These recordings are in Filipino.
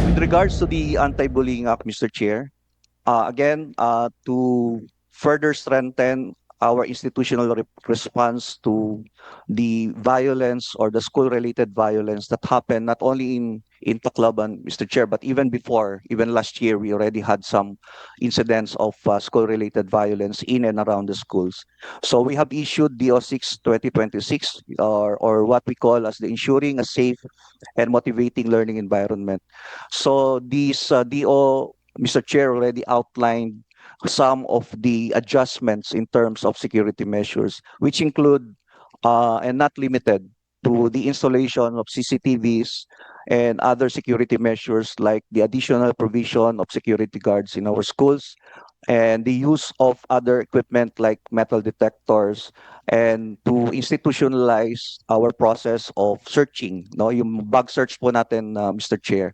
With regards to the Anti-Bullying Act, Mr. Chair, again, to further strengthen our institutional response to the violence or the school-related violence that happened not only in Tacloban, Mr. Chair, but even before, even last year, we already had some incidents of school-related violence in and around the schools. So we have issued DO 6 2026, or what we call as the Ensuring a Safe and Motivating Learning Environment. So these DO, Mr. Chair, already outlined some of the adjustments in terms of security measures, which include and not limited to the installation of CCTVs and other security measures like the additional provision of security guards in our schools and the use of other equipment like metal detectors and to institutionalize our process of searching, no, yung bug search po natin, Mr. Chair.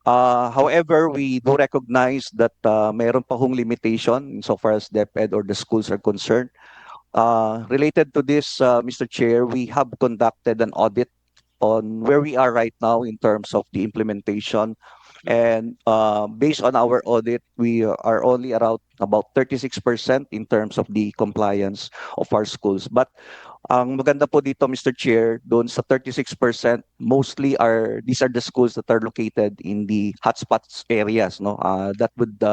However, we do recognize that mayroon pa hong limitation insofar as DepEd or the schools are concerned. Related to this, Mr. Chair, we have conducted an audit on where we are right now in terms of the implementation. And based on our audit, we are only around about 36% in terms of the compliance of our schools. But ang maganda po dito, Mr. Chair, doon sa 36%, mostly these are the schools that are located in the hotspots areas, no? That would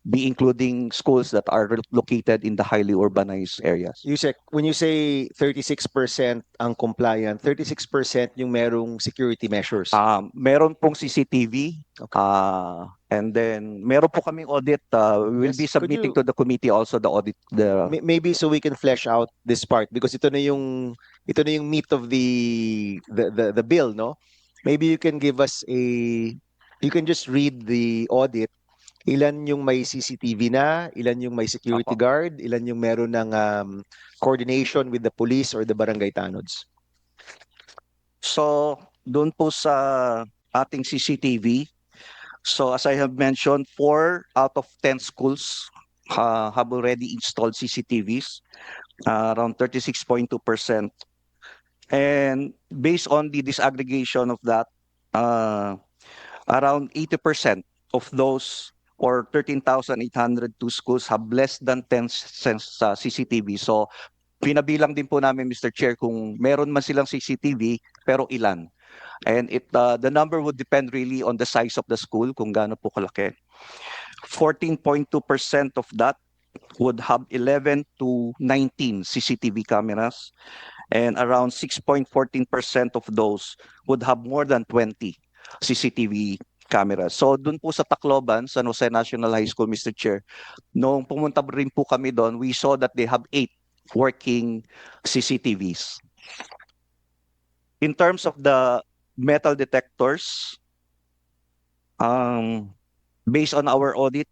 be including schools that are located in the highly urbanized areas. Yusek, when you say 36% ang compliant, 36% yung merong security measures. Meron pong CCTV, Okay. and then meron po kaming audit. We will Yes, be could submitting you- to the committee also the audit. Maybe so we can flesh out this part because ito na yung meat of the bill, no? Maybe you can give us you can just read the audit. Ilan yung may CCTV na, ilan yung may security Opo. guard, ilan yung meron ng coordination with the police or the barangay tanods. So, doon po sa ating CCTV, so as I have mentioned, 4 out of 10 schools have already installed CCTVs, around 36.2%. And based on the disaggregation of that, around 80% of those or 13,802 schools have less than 10 CCTV. So, pinabilang din po namin, Mr. Chair, kung meron man silang CCTV, pero ilan. And the number would depend really on the size of the school, kung gaano po kalaki. 14.2% of that would have 11 to 19 CCTV cameras, and around 6.14% of those would have more than 20 CCTV cameras. So dun po sa Tacloban, San Jose National High School, Mr. Chair, nung pumunta rin po kami doon, we saw that they have 8 working CCTVs. In terms of the metal detectors, based on our audit,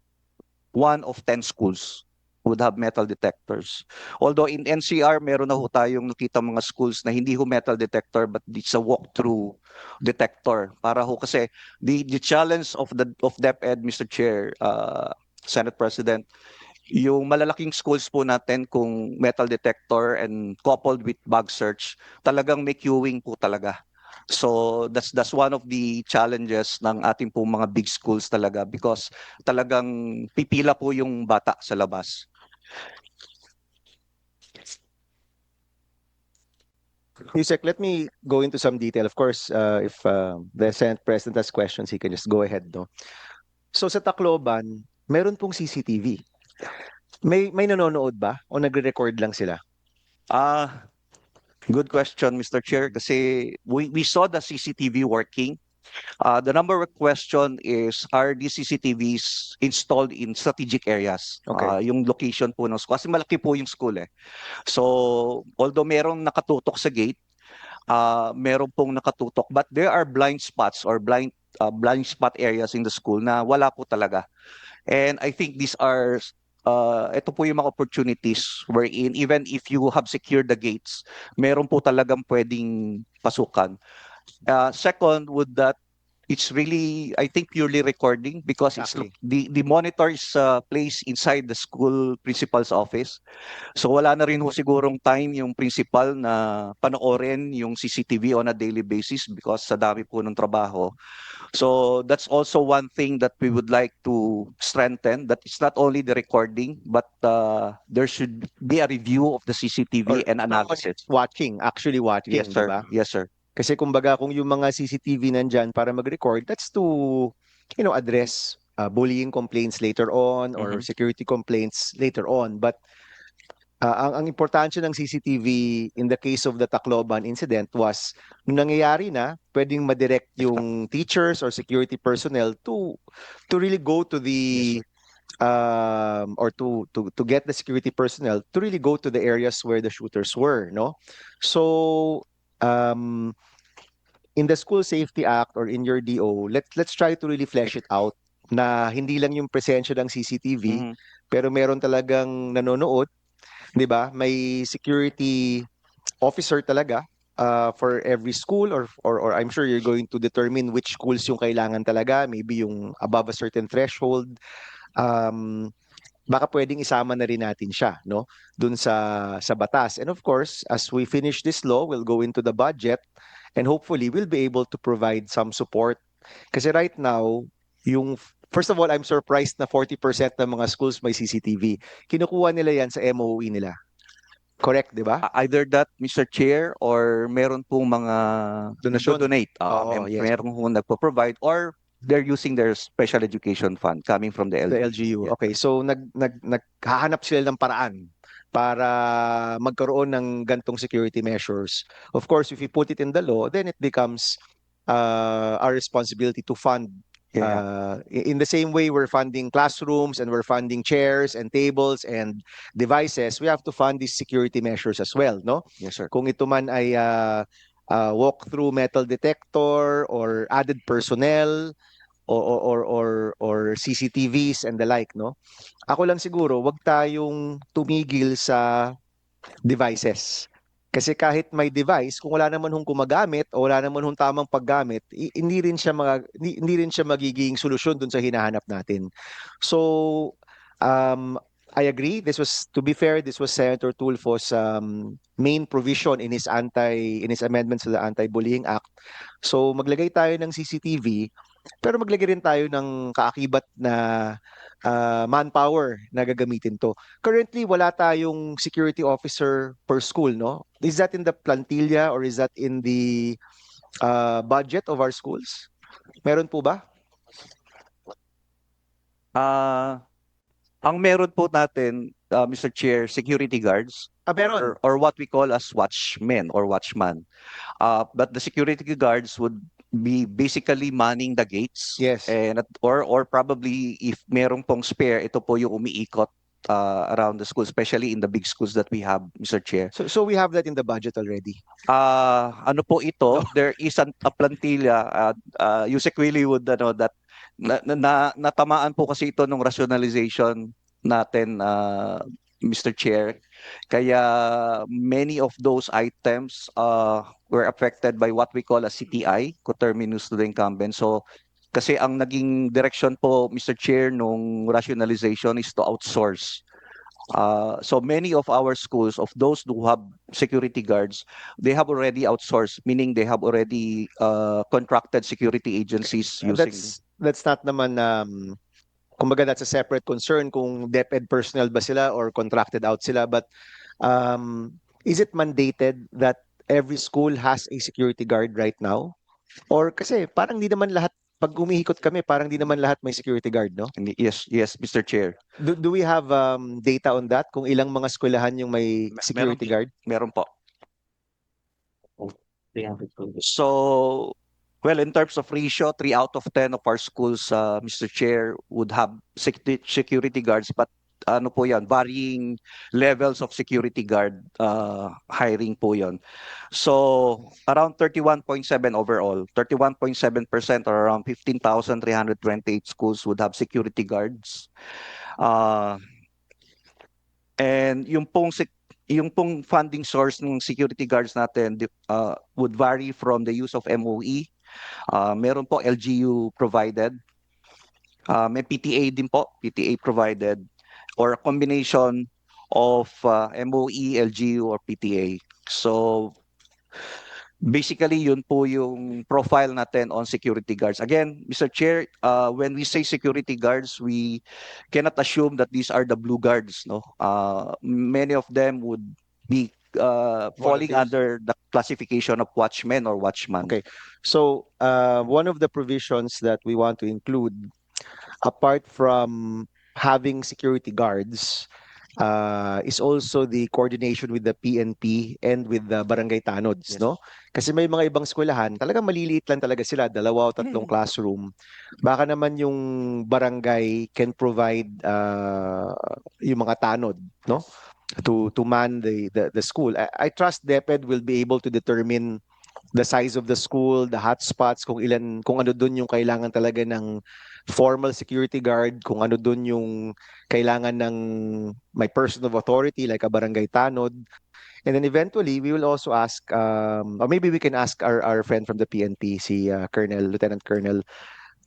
1 of 10 schools would have metal detectors. Although in NCR, meron na ho tayong nakita mga schools na hindi ho metal detector but it's a walk-through detector. Para ho kasi the challenge of DepEd, Mr. Chair, Senate President, yung malalaking schools po natin kung metal detector and coupled with bug search, talagang may queuing po talaga. So that's one of the challenges ng ating po mga big schools talaga because talagang pipila po yung bata sa labas. Yusek, let me go into some detail. Of course, if the Senate President has questions, he can just go ahead, no? So sa Tacloban, meron pong CCTV. May nanonood ba o nagre-record lang sila? Good question, Mr. Chair, kasi we saw the CCTV working. The number one question is, are these CCTVs installed in strategic areas? Okay. Yung location po ng school. Kasi malaki po yung school eh. So, although merong nakatutok sa gate, meron pong nakatutok, but there are blind spots or blind spot areas in the school na wala po talaga. And I think these are, ito po yung mga opportunities wherein even if you have secured the gates, meron po talagang pwedeng pasukan. Second, would that it's really, I think, purely recording because Exactly. the monitor is placed inside the school principal's office. So wala na rin ho sigurong time yung principal na panoorin yung CCTV on a daily basis because sa dami po ng trabaho. So that's also one thing that we would like to strengthen. That it's not only the recording, but there should be a review of the CCTV Or and analysis. watching, actually Yes, watching, di sir. ba? Yes, sir. Kasi kumbaga kung yung mga CCTV nandyan para mag-record, that's to, address bullying complaints later on or Mhm. security complaints later on. But ang importansya ng CCTV in the case of the Tacloban incident was nung nangyayari na, pwedeng madirect Yes, sir. yung teachers or security personnel to really go to Yes, the sir. or to get the security personnel to really go to the areas where the shooters were, no? So um in the School Safety Act or in your DO, let's try to really flesh it out na hindi lang yung presensya ng CCTV Mhm. pero meron talagang nanonood, 'di ba? May security officer talaga for every school or I'm sure you're going to determine which schools yung kailangan talaga, maybe yung above a certain threshold. Um, Baka pwedeng isama na rin natin siya, no? Dun sa batas. And of course, as we finish this law, we'll go into the budget and hopefully we'll be able to provide some support. Kasi right now, yung first of all, I'm surprised na 40% ng mga schools may CCTV. Kinukuha nila yan sa MOE nila. Correct, di ba? Either that, Mr. Chair, or meron pong mga Donasyon. nagdo-donate. Oo, yes. Meron pong nagpo-provide or they're using their special education fund coming from the The LGU. LGU. Yes. Okay, so naghahanap sila ng paraan para magkaroon ng gantong security measures. Of course, if you put it in the law, then it becomes our responsibility to fund. Yeah, yeah. In the same way we're funding classrooms and we're funding chairs and tables and devices, we have to fund these security measures as well, no? Yes, sir. Kung ito man ay walk-through metal detector or added personnel, or CCTVs and the like, no? Ako lang siguro, wag tayong tumigil sa devices. Kasi kahit may device, kung wala naman hong gumagamit o wala naman hong tamang paggamit, hindi rin siya magiging solusyon dun sa hinahanap natin. So, um, I agree. To be fair, this was Senator Tulfo's main provision in his amendments to the Anti-Bullying Act. So, maglagay tayo ng CCTV, pero maglagay rin tayo ng kaakibat na manpower na gagamitin to. Currently, wala tayong security officer per school, no? Is that in the plantilla or is that in the budget of our schools? Meron po ba? Ah, ang meron po natin, Mr. Chair, security guards Meron. or what we call as watchmen or watchman. But the security guards would be basically manning the gates Yes. or probably if merong pong spare, ito po yung umiikot around the school, especially in the big schools that we have, Mr. Chair. So we have that in the budget already. Ano po No? ito? There is a plantilla. Yusek Willie would ano that natamaan po kasi ito nung rationalization natin, Mr. Chair. Kaya many of those items were affected by what we call a CTI, coterminous to the incumbent. So kasi ang naging direction po, Mr. Chair, nung rationalization is to outsource. So many of our schools, of those who have security guards, they have already outsourced, meaning they have already contracted security agencies using. That's not naman kumbaga that's a separate concern kung DepEd personnel ba sila or contracted out sila, but is it mandated that every school has a security guard right now? Or kasi parang di naman lahat, pag umihikot kami, parang di naman lahat may security guard, no? Yes, yes, Mr. Chair. Do we have data on that? Kung ilang mga eskwelahan yung may Meron, security guard? meron po. So, well, in terms of ratio, 3 out of 10 of our schools, Mr. Chair, would have security guards, but ano po yan, varying levels of security guard hiring po yon. So, around 31.7 overall, 31.7% or around 15,328 schools would have security guards. And yung pong funding source ng security guards natin would vary from the use of MOE. Meron po LGU provided. May PTA din po, PTA provided. Or a combination of MOE, LGU, or PTA. So, Basically, yun po yung profile natin on security guards. Again, Mr. Chair, when we say security guards, we cannot assume that these are the blue guards, no? Many of them would be falling Volunteers. under the classification of watchmen or watchman. Okay. So, one of the provisions that we want to include, apart from having security guards, is also the coordination with the PNP and with the barangay tanods, Yes. no? Kasi may mga ibang eskwelahan, talagang maliliit lang talaga sila, 2 o 3 classroom. Baka naman yung barangay can provide yung mga tanod, no? To man the school. I trust DepEd will be able to determine the size of the school, the hotspots, kung ano dun yung kailangan talaga ng formal security guard, kung ano dun yung kailangan ng may person of authority like a barangay tanod. And then eventually, we will also ask, or maybe we can ask our friend from the PNP, si Lieutenant Colonel.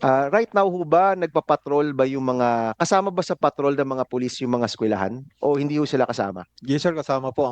Right now ho ba, nagpapatrol ba yung mga, kasama ba sa patrol ng mga pulis yung mga eskwelahan? O hindi ho sila kasama? Yes, sir, kasama po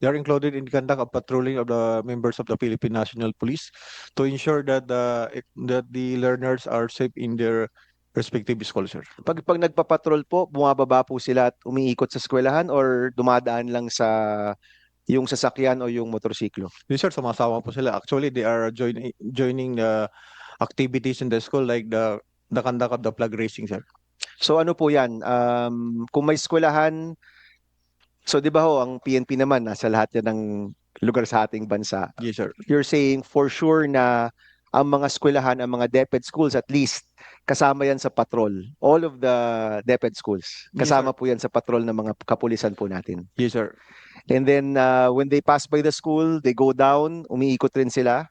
they are included in the conduct of patrolling of the members of the Philippine National Police to ensure that the learners are safe in their respective schools, sir. Pag nagpapatrol po, bumababa po sila at umiikot sa eskwelahan or dumadaan lang sa yung sasakyan o yung motorsiklo? Yes, sir, sumasama po sila. Actually, they are joining the activities in the school like the conduct of the flag raising, sir. So ano po yan? Kung may eskwelahan, so di ba ho, ang PNP naman, nasa lahat yan ng lugar sa ating bansa. Yes, sir. You're saying for sure na ang mga eskwelahan, ang mga DepEd schools at least, kasama yan sa patrol. All of the DepEd schools, Yes, kasama sir. po yan sa patrol ng mga kapulisan po natin. Yes, sir. And then when they pass by the school, they go down, umiikot rin sila.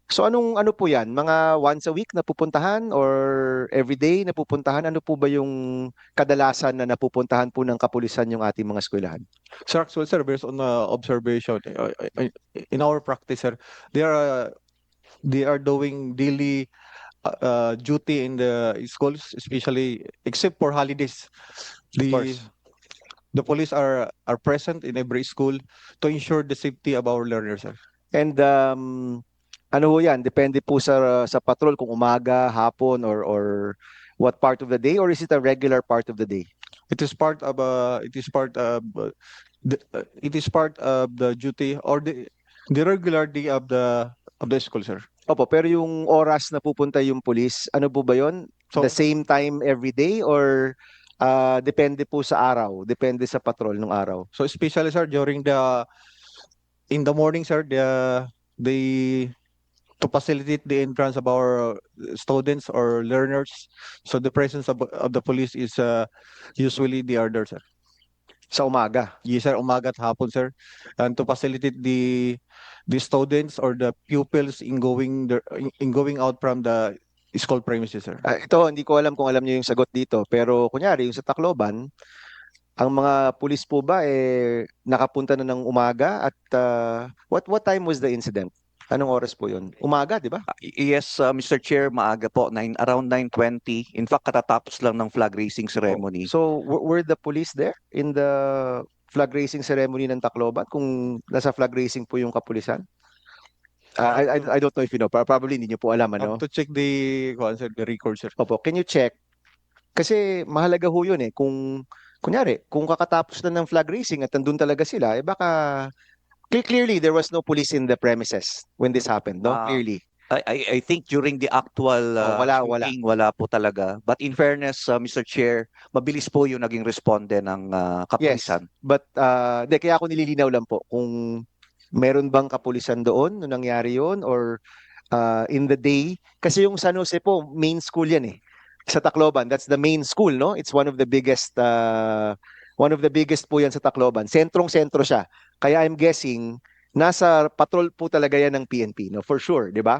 So ano po 'yan? Mga once a week na pupuntahan or every day na pupuntahan? Ano po ba yung kadalasan na napupuntahan po ng kapulisan yung ating mga eskwelahan? Sir, actually, sir, based on observation, in our practice, sir, they are doing daily duty in the schools, especially except for holidays. Of course. The police are present in every school to ensure the safety of our learners, sir. And ano ho 'yan? Depende po sa patrol kung umaga, hapon or what part of the day, or is it a regular part of the day? It is part of the duty or the regular day of the school, sir. Opo, pero yung oras na pupunta yung pulis, ano po ba 'yon? So, The same time every day or depende po sa araw, depende sa patrol ng araw? so especially, sir, in the morning, sir, they to facilitate the entrance of our students or learners. So the presence of the police is usually they are there, sir. Sa umaga. Yes, sir, umaga at hapon, sir. And to facilitate the students or the pupils in going out from the school premises, sir. Ito, hindi ko alam kung alam niyo yung sagot dito, pero kunyari yung sa Tacloban, ang mga pulis po ba nakapunta na ng umaga at what time was the incident? Anong oras po yun? Umaga, di ba? Yes, Mr. Chair, maaga po, around 9:20. In fact, katatapos lang ng flag raising ceremony. So, were the police there in the flag raising ceremony ng Tacloban kung nasa flag raising po yung kapulisan? I don't know if you know. Probably hindi niyo po alam, ano? To check the record, sir. Opo, can you check? Kasi mahalaga ho yun kunyari, kung kakatapos na ng flag raising at nandun talaga sila, baka clearly there was no police in the premises when this happened, no? Clearly. I think during the actual Wala. shooting, wala po talaga. But in fairness, Mr. Chair, mabilis po yung naging responde ng kapulisan. But kaya ako nililinaw lang po kung meron bang kapulisan doon nung nangyari yun or in the day. Kasi yung San Jose po, main school yan eh. Sa Tacloban, that's the main school, no? It's one of the biggest po yan sa Tacloban. Sentrong-sentro siya. Kaya I'm guessing, nasa patrol po talaga yan ng PNP, no? For sure, di ba?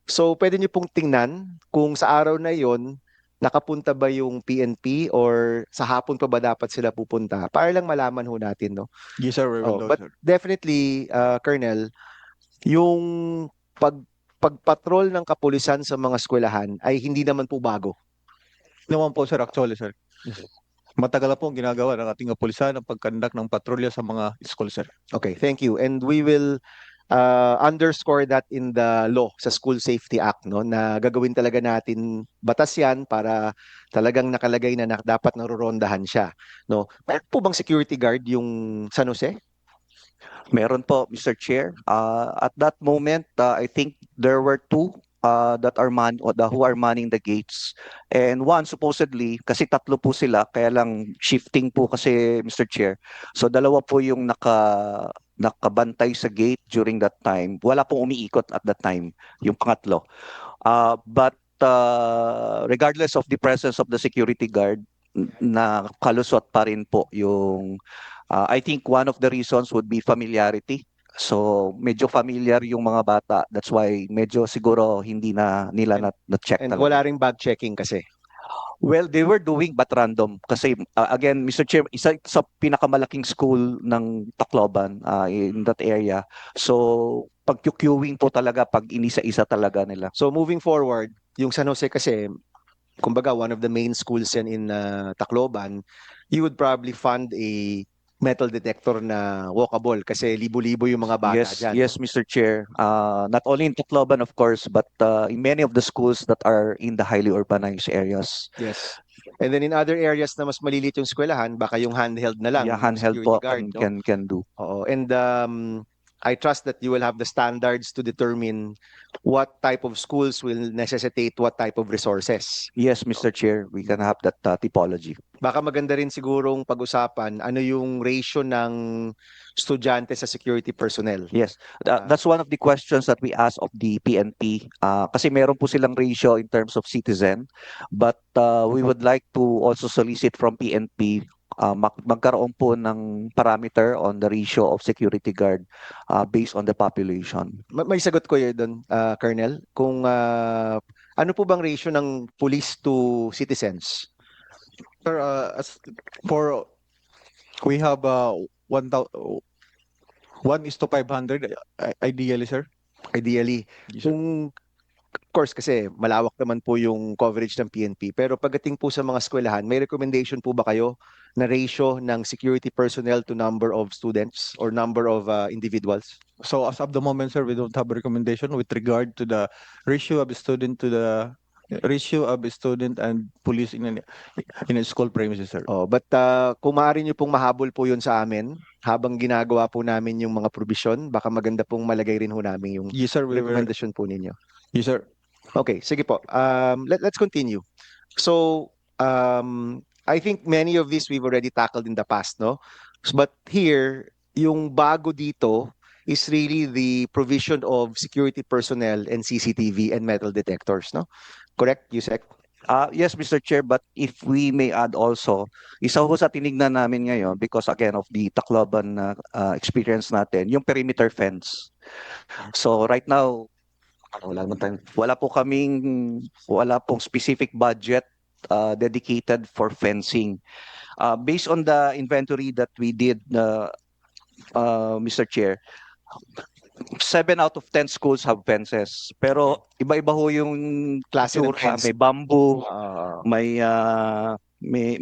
So, pwede niyo pong tingnan kung sa araw na yon nakapunta ba yung PNP or sa hapon pa ba dapat sila pupunta? Para lang malaman ho natin, no? Yes, sir, we will know, But sir. definitely, Colonel, yung pagpatrol ng kapulisan sa mga eskwelahan ay hindi naman po bago. Naman po, sir, actually, sir. Matagal na po ang ginagawa ng ating kapulisan ang pagkandak ng patrolya sa mga school, sir. Okay, thank you. And we will underscore that in the law sa School Safety Act, no, na gagawin talaga natin batas yan para talagang nakalagay na, dapat narorondahan siya, no. Meron po bang security guard yung San Jose? Meron po, Mr. Chair. At that moment, I think there were two that are who are manning the gates. And one supposedly, kasi tatlo po sila, kaya lang shifting po kasi, Mr. Chair. So dalawa po yung nakabantay sa gate during that time. Wala pong umiikot at that time, yung pangatlo. But regardless of the presence of the security guard, na kalusot pa rin po yung I think one of the reasons would be familiarity. So medyo familiar yung mga bata. That's why medyo siguro hindi na nila na-check And talaga. wala ring bag checking kasi. Well, they were doing but random. Kasi again, Mr. Chair, isa sa pinakamalaking school ng Tacloban in that area. So pag-queuing po talaga pag inisa-isa talaga nila. So moving forward, yung San Jose kasi, kumbaga one of the main schools yan in Tacloban, you would probably fund a metal detector na walkable kasi libo-libo yung mga bata Yes, dyan. yes, Mr. Chair. Not only in Tacloban, of course, but in many of the schools that are in the highly urbanized areas. Yes. And then in other areas na mas malilit yung eskwelahan, baka yung handheld na lang, Yeah, yung handheld security po guard, no? can do. Oo. And I trust that you will have the standards to determine what type of schools will necessitate what type of resources. Yes, Mr. Chair, we can have that typology. Baka maganda rin sigurong pag-usapan ano yung ratio ng estudyante sa security personnel. Yes, that's one of the questions that we ask of the PNP. Kasi meron po silang ratio in terms of citizen, but we would like to also solicit from PNP magkaroon po ng parameter on the ratio of security guard based on the population. May sagot ko yun doon, Colonel. Kung ano po bang ratio ng police to citizens? Sir, we have 1:500 ideally, sir. Ideally. Yes, sir. Kung, of course, kasi malawak naman po yung coverage ng PNP. Pero pagdating po sa mga eskwelahan, may recommendation po ba kayo na ratio ng security personnel to number of students or number of individuals? So as of the moment, sir, we don't have a recommendation with regard to the ratio of student and police in a school premises, sir. Oh, but kung maaari nyo pong mahabol po yun sa amin, habang ginagawa po namin yung mga provision, baka maganda pong malagay rin ho namin yung Yes, sir. recommendation po ninyo. Yes, sir. Okay, sige po. Let's continue. So, I think many of these we've already tackled in the past, no? But here, yung bago dito is really the provision of security personnel and CCTV and metal detectors, no? Correct, Yusek? Yes, Mr. Chair, but if we may add also, isa ho sa tinignan namin ngayon because again of the Tacloban experience natin, yung perimeter fence. So right now, wala pong specific budget dedicated for fencing. Based on the inventory that we did, Mr. Chair, 7 out of 10 schools have fences. Pero iba-iba ho yung Klase ng tsura. fence. May bamboo, Ah, may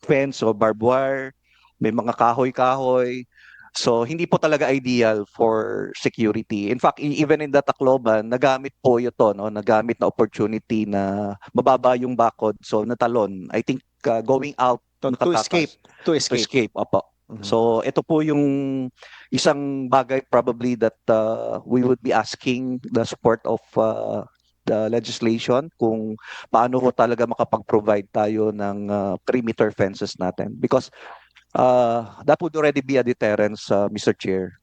fence o barbed wire, may mga kahoy-kahoy. So hindi po talaga ideal for security. In fact, even in the Tacloban, nagamit po ito, no? Nagamit na opportunity na mababa yung bakod. So natalon. I think going out to nakatakas. escape. To To escape. escape, opo. Mhm. So ito po yung isang bagay probably that we would be asking the support of the legislation kung paano ho talaga makapag-provide tayo ng perimeter fences natin. Because that would already be a deterrence, Mr. Chair,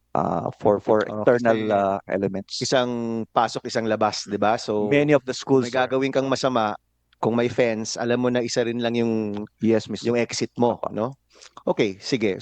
for external elements. Isang pasok, isang labas, di ba? So, Many of the kung schools, may gagawin kang masama, kung may fence, alam mo na isa rin lang yung yes, Mr. exit mo, no? Okay, sige.